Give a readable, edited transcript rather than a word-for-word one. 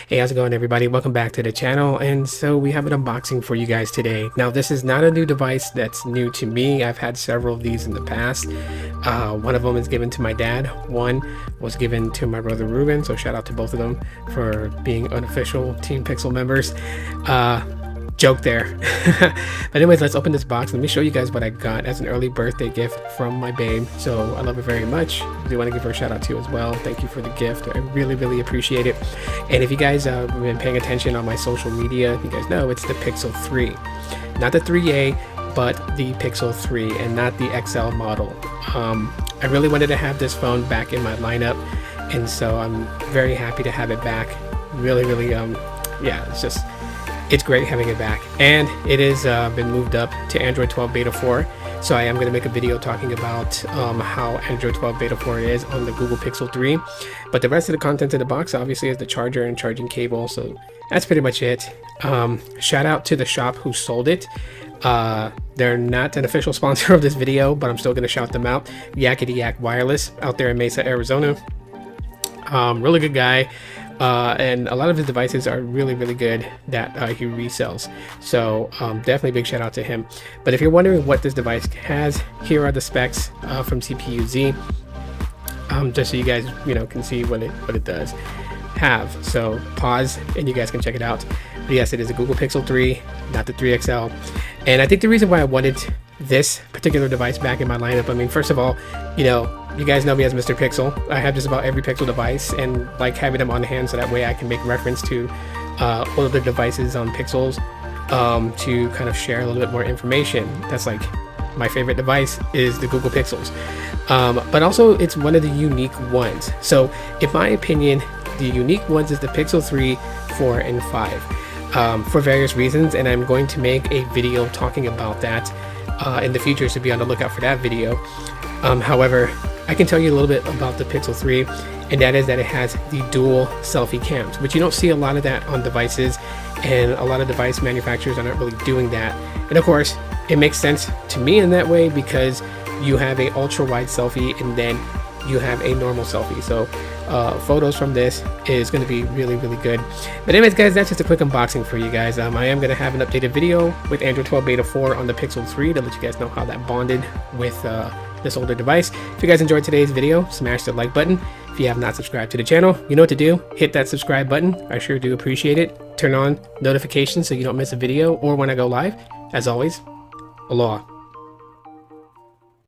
Hey, how's it going, everybody? Welcome back to the channel. And so we have an unboxing for you guys today. Now, this is not a new device that's new to me. I've had several of these in the past. One of them is given to my dad. One was given to my brother Ruben. So shout out to both of them for being unofficial Team Pixel members. Joke there. But anyways, let's open this box. Let me show you guys what I got as an early birthday gift from my babe. So I love her very much. I do want to give her a shout out too as well. Thank you for the gift. I really appreciate it. And if you guys have been paying attention on my social media, you guys know it's the Pixel 3, not the 3A, but the Pixel 3 and not the XL model. I really wanted to have this phone back in my lineup, and so I'm very happy to have it back. Really yeah, it's great having it back. And it has been moved up to Android 12 Beta 4. So I am going to make a video talking about how Android 12 Beta 4 is on the Google Pixel 3. But the rest of the content in the box obviously is the charger and charging cable. So that's pretty much it. Shout out to the shop who sold it. They're not an official sponsor of this video, but I'm still going to shout them out. Yakety Yak Wireless out there in Mesa, Arizona. Really good guy. And a lot of his devices are really good that he resells, so definitely big shout out to him. But if you're wondering what this device has, here are the specs from CPU-Z, just so you guys can see what it does have. So pause and you guys can check it out. But yes, it is a Google Pixel 3, not the 3XL. And I think the reason why I wanted this particular device back in my lineup, I mean, first of all, you guys know me as Mr. Pixel. I have just about every Pixel device and like having them on hand so that way I can make reference to all of the devices on Pixels to kind of share a little bit more information. That's like my favorite device is the Google Pixels. But also it's one of the unique ones. So in my opinion, the unique ones is the Pixel 3, 4, and 5 for various reasons. And I'm going to make a video talking about that in the future, so be on the lookout for that video. However, I can tell you a little bit about the Pixel 3, and that is that it has the dual selfie cams, which you don't see a lot of that on devices, and a lot of device manufacturers are not really doing that. And of course, it makes sense to me in that way because you have a ultra wide selfie and then you have a normal selfie. So photos from this is going to be really good. But anyways, guys, that's just a quick unboxing for you guys. I am going to have an updated video with Android 12 Beta 4 on the Pixel 3 to let you guys know how that bonded with this older device. If you guys enjoyed today's video, smash the like button. If you have not subscribed to the channel, you know what to do. Hit that subscribe button. I sure do appreciate it. Turn on notifications so you don't miss a video or when I go live. As always, aloha.